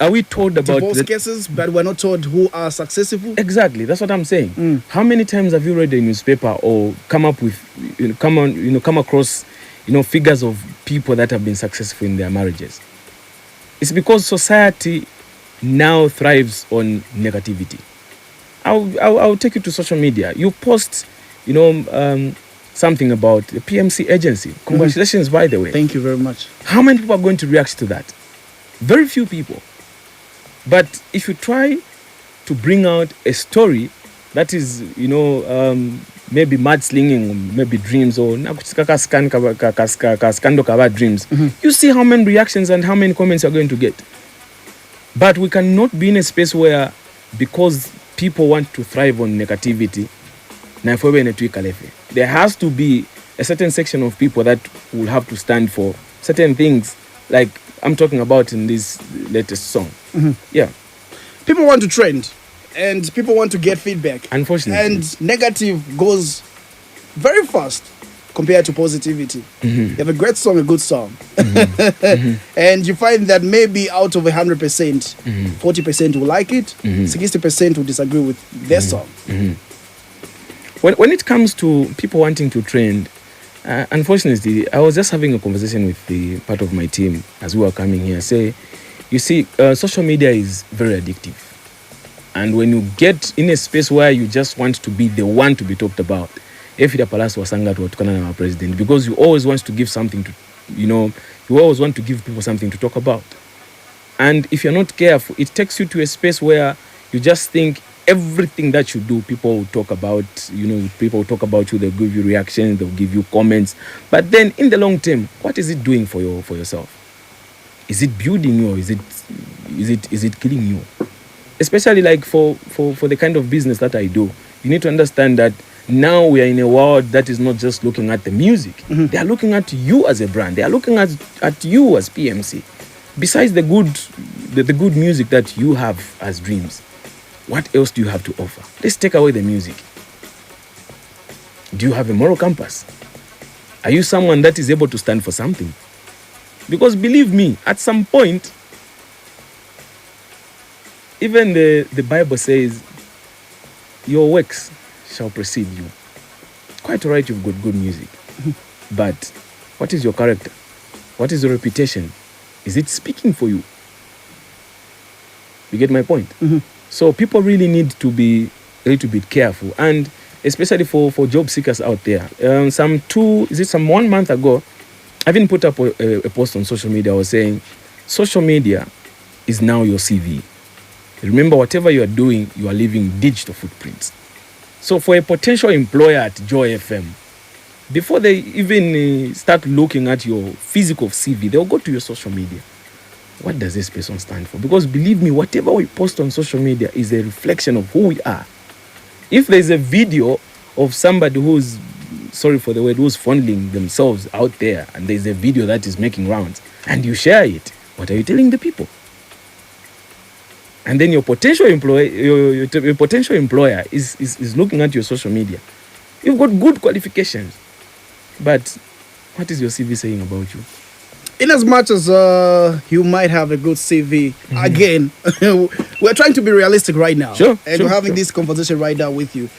Are we told about divorce cases, but we're not told who are successful? Exactly, that's what I'm saying. How many times have you read a newspaper or come across figures of people that have been successful in their marriages? It's because society now thrives on negativity. I'll take you to social media. You post something about the PMC agency. Congratulations, by the way. Thank you very much. How many people are going to react to that? Very few people. But if you try to bring out a story that is, maybe mudslinging, maybe dreams, or dreams, you see how many reactions and how many comments you're going to get. But we cannot be in a space where, because people want to thrive on negativity, there has to be a certain section of people that will have to stand for certain things, like I'm talking about in this latest song. Yeah. People want to trend and people want to get feedback. Unfortunately. And negative goes very fast compared to positivity. You have a great song, a good song. And you find that maybe out of 100%, 40% will like it, 60% will disagree with their song. When it comes to people wanting to trend, unfortunately, I was just having a conversation with the part of my team as we were coming here. You see, social media is very addictive. And when you get in a space where you just want to be the one to be talked about, because you always want to give something to, you always want to give people something to talk about. And if you're not careful, it takes you to a space where you just think everything that you do, people will talk about, people will talk about you, they'll give you reactions, they'll give you comments. But then in the long term, what is it doing for yourself? Is it building you, or is it killing you? Especially like for the kind of business that I do, you need to understand that now we are in a world that is not just looking at the music. They are looking at you as a brand. They are looking at you as PMC. Besides the good music that you have as Drimz, what else do you have to offer? Let's take away the music. Do you have a moral compass? Are you someone that is able to stand for something? Because believe me, at some point, even the Bible says, your works shall precede you. Quite all right, you've got good music. But what is your character? What is your reputation? Is it speaking for you? You get my point? So people really need to be a little bit careful, and especially for job seekers out there. Some 1 month ago, I even put up a post on social media. I was saying, social media is now your CV. Remember, whatever you are doing, you are leaving digital footprints. So for a potential employer at Joy FM, before they even start looking at your physical CV, they'll go to your social media. What does this person stand for? Because believe me, whatever we post on social media is a reflection of who we are. If there's a video of somebody who's, sorry for the word, who's fondling themselves out there, and there's a video that is making rounds, and you share it, what are you telling the people? And then your potential employer, your potential employer is looking at your social media. You've got good qualifications, but what is your CV saying about you? In as much as you might have a good CV, again, we're trying to be realistic right now. We're having this conversation right now with you.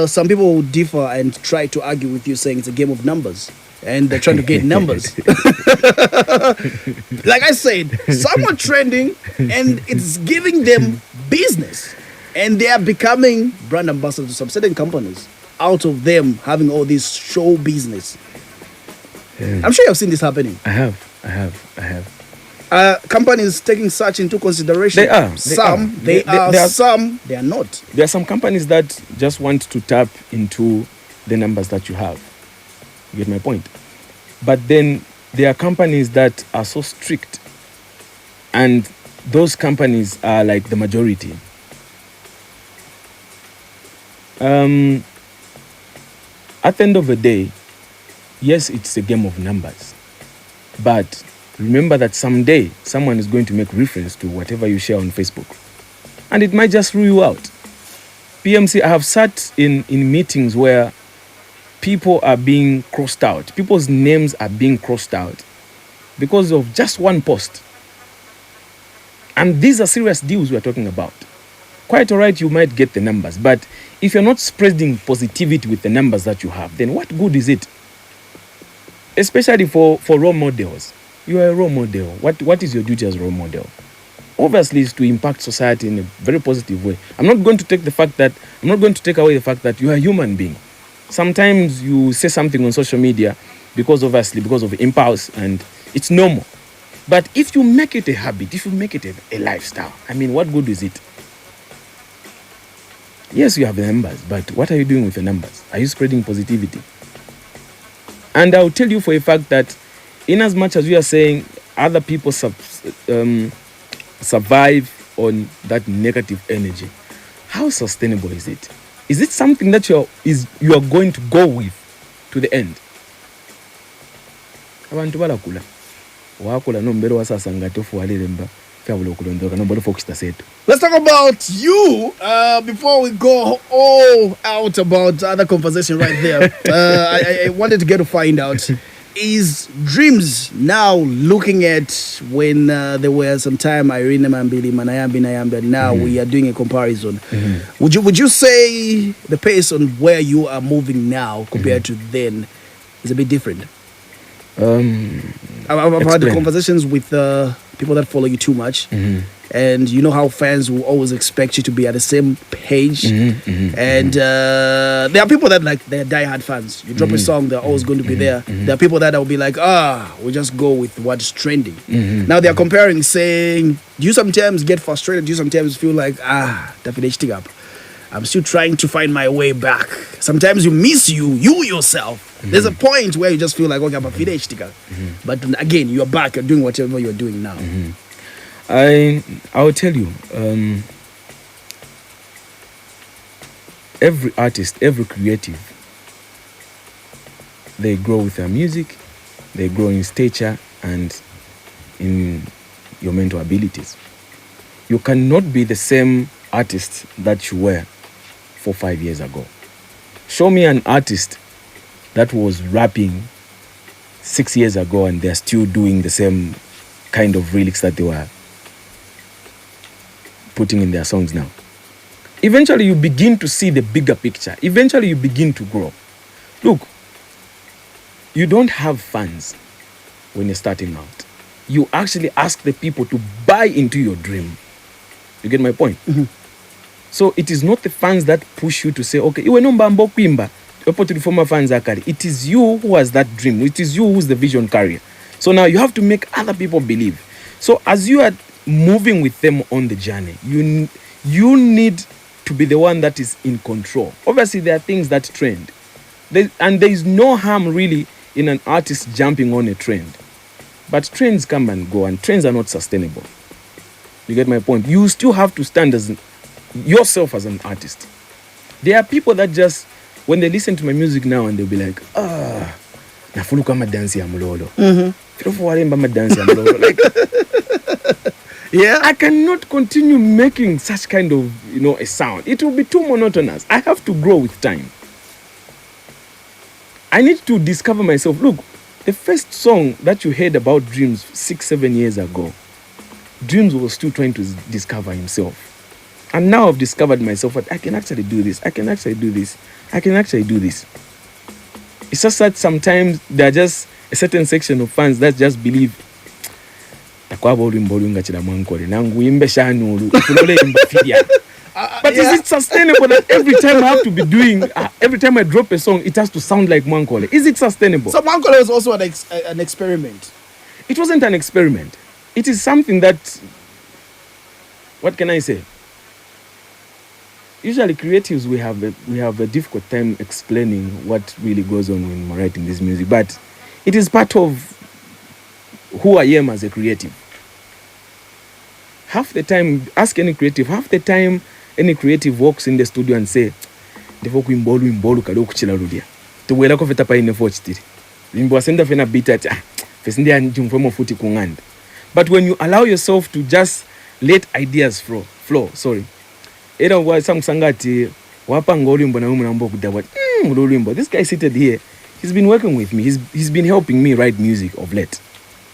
Some people will differ and try to argue with you, saying it's a game of numbers. And they're trying to get numbers. Like I said, some are trending and it's giving them business. And they are becoming brand ambassadors to some certain companies out of them having all this show business. Yeah. I'm sure you've seen this happening. I have. Companies taking such into consideration. They are. Some they are not. There are some companies that just want to tap into the numbers that you have. You get my point? But then there are companies that are so strict, and those companies are like the majority. At the end of the day, yes, it's a game of numbers. But remember that someday someone is going to make reference to whatever you share on Facebook. And it might just rule you out. PMC, I have sat in meetings where people are being crossed out. People's names are being crossed out because of just one post. And these are serious deals we're talking about. Quite all right, you might get the numbers, but if you're not spreading positivity with the numbers that you have, then what good is it? Especially for role models. You are a role model. What is your duty as a role model? Obviously, is to impact society in a very positive way. I'm not going to take away the fact that you are a human being. Sometimes you say something on social media because of impulse, and it's normal. But if you make it a habit, if you make it a lifestyle, I mean, what good is it? Yes, you have the numbers, but what are you doing with the numbers? Are you spreading positivity? And I'll tell you for a fact that in as much as we are saying other people survive on that negative energy, how sustainable is it? Is it something that you are going to go with to the end? Abantu balakula wakula nombero wasasanga tofu walilemba. Let's talk about you before we go all out about other conversation right there. I wanted to get to find out, is Drimz now looking at when there were some time Irene Mambili, Manayambi, now we are doing a comparison. Would you say the pace on where you are moving now compared to then is a bit different? I've had conversations with people that follow you too much, and you know how fans will always expect you to be at the same page, and there are people that they're diehard fans. You drop a song, they're always going to be there. There are people that will be like, we'll just go with what's trending. Now they're comparing, saying, do you sometimes get frustrated? Do you sometimes feel like, definitely up? I'm still trying to find my way back. Sometimes you miss you yourself. There's a point where you just feel like, okay, I'm a finished. But again, you're back, you're doing whatever you're doing now. I'll tell you, every artist, every creative, they grow with their music, they grow in stature and in your mental abilities. You cannot be the same artist that you were 4-5 years ago. Show me an artist that was rapping 6 years ago and they're still doing the same kind of lyrics that they were putting in their songs now. Eventually you begin to see the bigger picture. Eventually you begin to grow. Look, you don't have fans when you're starting out. You actually ask the people to buy into your dream. You get my point? So it is not the fans that push you to say, okay, iwe nomba mbo kwimba, to former fans akari. It is you who has that dream. It is you who's the vision carrier. So now you have to make other people believe. So as you are moving with them on the journey, you need to be the one that is in control. Obviously, there are things that trend. And there is no harm really in an artist jumping on a trend. But trends come and go, and trends are not sustainable. You get my point? You still have to stand as yourself as an artist. There are people that just, when they listen to my music now, and they'll be like, nafulu kama dance ya mulolo. Like, yeah, I cannot continue making such kind of, a sound. It will be too monotonous. I have to grow with time. I need to discover myself. Look, the first song that you heard about Drimz 6-7 years ago, Drimz was still trying to discover himself. And now I've discovered myself that I can actually do this. I can actually do this. I can actually do this. It's just that sometimes there are just a certain section of fans that just believe but is it sustainable that every time I have to be doing, every time I drop a song, it has to sound like Mwankole? Is it sustainable? So Mwankole was also an experiment. It wasn't an experiment. It is something that, what can I say? Usually creatives, we have a difficult time explaining what really goes on when we're writing this music, but it is part of who I am as a creative. Half the time, ask any creative, half the time any creative walks in the studio and say, but when you allow yourself to just let ideas flow, this guy seated here, he's been working with me, he's been helping me write music of late.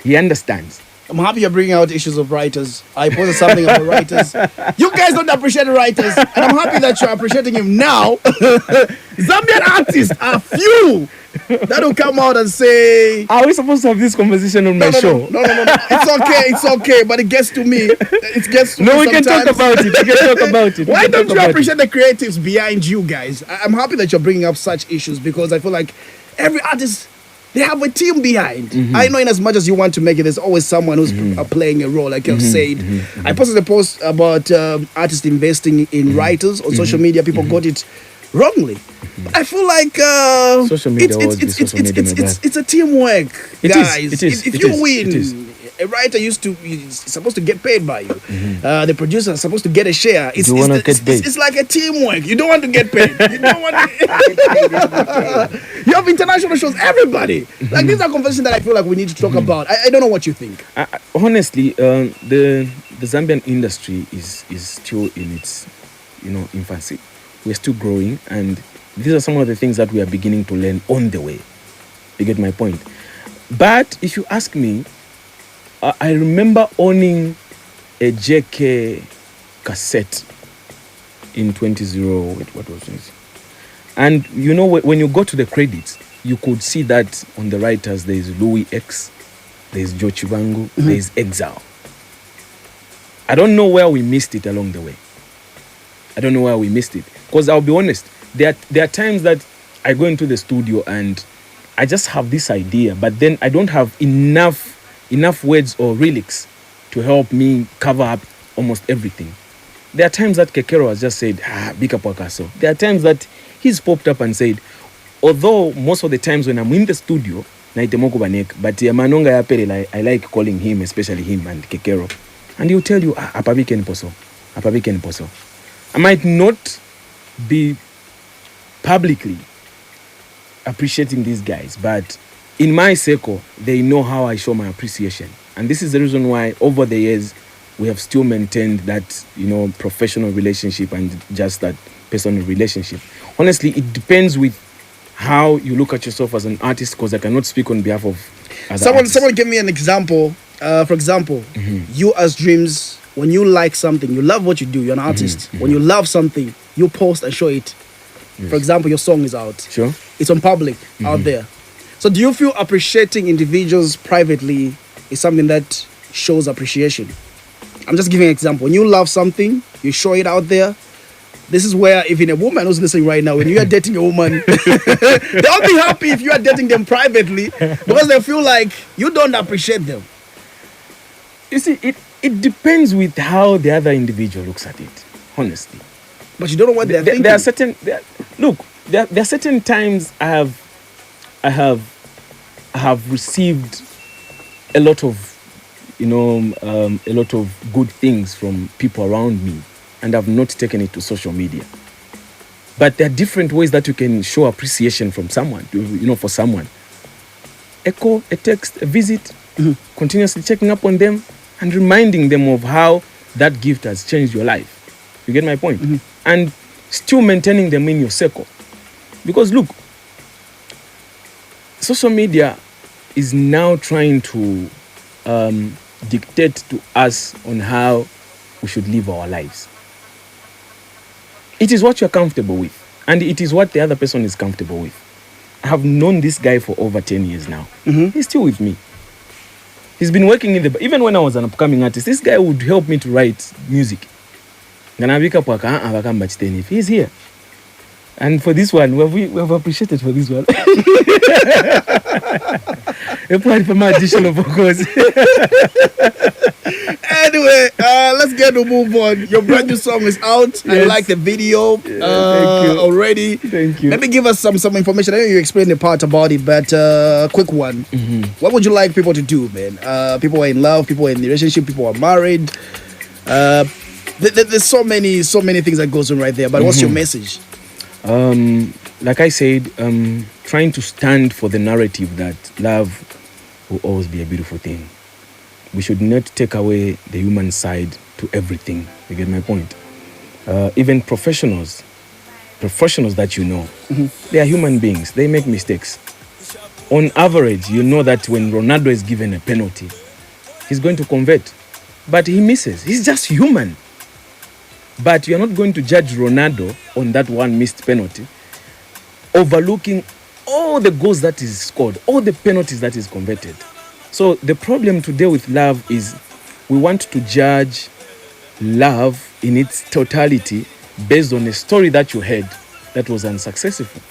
He understands. I'm happy you're bringing out issues of writers. I posted something about writers. You guys don't appreciate writers, and I'm happy that you're appreciating him now. Zambian artists are few that will come out and say, "Are we supposed to have this conversation on my show?" No. It's okay, but it gets to me. It gets to me. No, we can talk about it. We can talk about it. Why don't you appreciate the creatives behind you guys? I'm happy that you're bringing up such issues because I feel like every artist, they have a team behind. Mm-hmm. I know in as much as you want to make it, there's always someone who's playing a role, like you've said. I posted a post about artists investing in writers on social media. People got it wrongly. But I feel like social media it's a teamwork, guys. If you win, a writer is supposed to get paid by you. The producer is supposed to get a share. It's like a teamwork. You don't want to get paid. You don't want to. You have international shows. Everybody. Like these are conversations that I feel like we need to talk about. I don't know what you think. Honestly, the Zambian industry is still in its infancy. We're still growing, and these are some of the things that we are beginning to learn on the way. You get my point? But if you ask me, I remember owning a JK cassette in 2010. What was this? And when you go to the credits, you could see that on the writers there is Louis X, there is Joe Chivangu, there is Exile. I don't know where we missed it along the way. Because I'll be honest, there are times that I go into the studio and I just have this idea, but then I don't have enough words or lyrics to help me cover up almost everything. There are times that Kekero has just said, Bika Pwakaso. There are times that he's popped up and said, although most of the times when I'm in the studio, but Manonga Yapere, I like calling him, especially him and Kekero. And he'll tell you, Apabiken Poso. I might not be publicly appreciating these guys, but in my circle, they know how I show my appreciation. And this is the reason why over the years, we have still maintained that, professional relationship and just that personal relationship. Honestly, it depends with how you look at yourself as an artist, because I cannot speak on behalf of other artists. Someone give me an example. For example, you as Drimz, when you like something, you love what you do, you're an artist. When you love something, you post and show it. Yes. For example, your song is out. Sure. It's on public out there. So do you feel appreciating individuals privately is something that shows appreciation? I'm just giving an example. When you love something, you show it out there. This is where even a woman who's listening right now, when you are dating a woman, they'll be happy if you are dating them privately because they feel like you don't appreciate them. You see, it depends with how the other individual looks at it, honestly. But you don't know what they're thinking. There are certain times I have received a lot of good things from people around me, and I've not taken it to social media. But there are different ways that you can show appreciation from someone, for someone. A call, a text, a visit, continuously checking up on them and reminding them of how that gift has changed your life. You get my point? And still maintaining them in your circle. Because look, social media is now trying to dictate to us on how we should live our lives. It is what you're comfortable with, and it is what the other person is comfortable with. I have known this guy for over 10 years now. He's still with me. He's been working even when I was an upcoming artist, this guy would help me to write music. He's here. And for this one, we have appreciated for this one. Apply for my additional vocals. Anyway, let's get to move on. Your brand new song is out. Yes. I like the video thank you. Already. Thank you. Let me give us some information. I know you explained the part about it, but quick one. What would you like people to do, man? People are in love, people are in a relationship, people are married. There's so many things that goes on right there. But what's your message? Like I said, trying to stand for the narrative that love will always be a beautiful thing. We should not take away the human side to everything. You get my point? Even professionals that they are human beings. They make mistakes. On average, you know that when Ronaldo is given a penalty, he's going to convert. But he misses. He's just human. But you're not going to judge Ronaldo on that one missed penalty, overlooking all the goals that is scored, all the penalties that is converted. So the problem today with love is we want to judge love in its totality based on a story that you heard that was unsuccessful.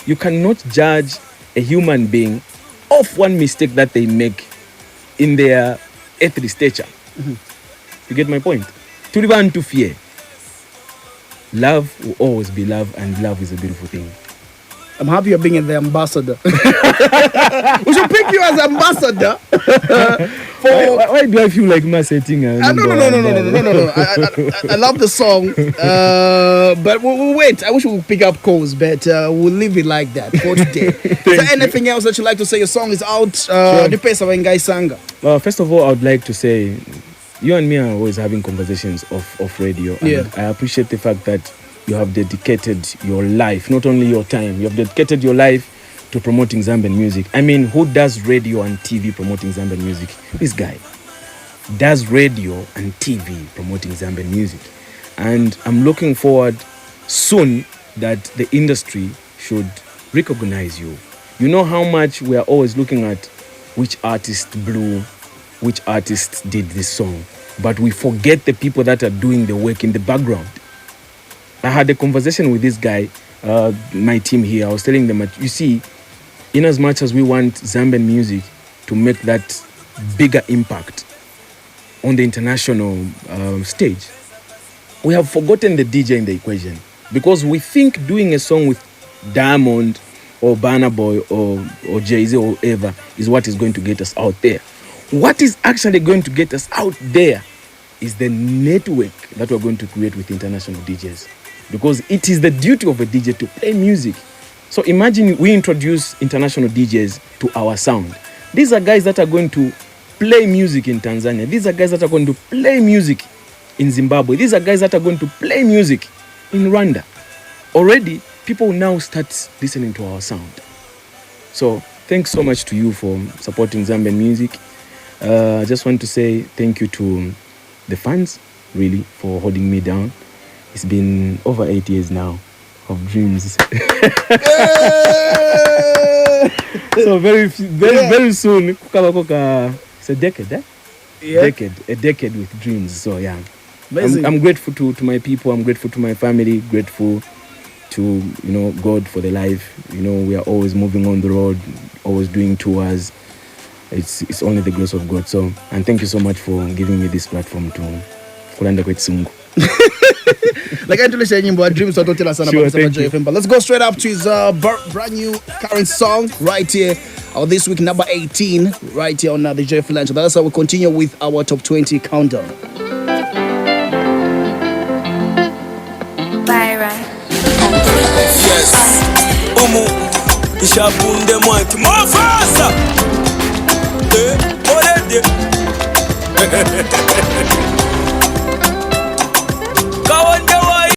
You cannot judge a human being off one mistake that they make in their earthly stature. You get my point? To live and to fear. Love will always be love, and love is a beautiful thing. I'm happy you're being the ambassador. We should pick you as ambassador. Why do I feel like massetting? No. I love the song, but we'll wait. I wish we would pick up calls, but we'll leave it like that for today. Is there anything else that you'd like to say? Your song is out. Well, first of all, I would like to say, you and me are always having conversations off radio. And I appreciate the fact that you have dedicated your life, not only your time, you have dedicated your life to promoting Zambian music. I mean, who does radio and TV promoting Zambian music? This guy does radio and TV promoting Zambian music. And I'm looking forward soon that the industry should recognize you. You know how much we are always looking at which artist blew, which artist did this song, but we forget the people that are doing the work in the background. I had a conversation with this guy, my team here. I was telling them, you see, in as much as we want Zambian music to make that bigger impact on the international stage, we have forgotten the DJ in the equation, because we think doing a song with Diamond or Burna Boy or Jay-Z or whoever is what is going to get us out there. What is actually going to get us out there is the network that we're going to create with international DJs, because it is the duty of a DJ to play music. So imagine we introduce international DJs to our sound. These are guys that are going to play music in Tanzania. These are guys that are going to play music in Zimbabwe. These are guys that are going to play music in Rwanda. Already, people now start listening to our sound. So thanks so much to you for supporting Zambian music. I just want to say thank you to the fans, really, for holding me down. It's been over 8 years now of Drimz. So very soon, it's a decade, eh? Yeah. A decade with Drimz. So yeah, I'm grateful to my people. I'm grateful to my family. Grateful to God for the life. We are always moving on the road, always doing tours. It's only the grace of God. So, and thank you so much for giving me this platform to kulanda kwetsungu. Like I told you, Drimz Talks tell us about Joy FM. But let's go straight up to his brand new current song right here. This week, number 18, right here on the Joy FM Lunch. That's how we continue with our top 20 countdown. Byron. Yes. Ishabunde mwanki mofasa. Already.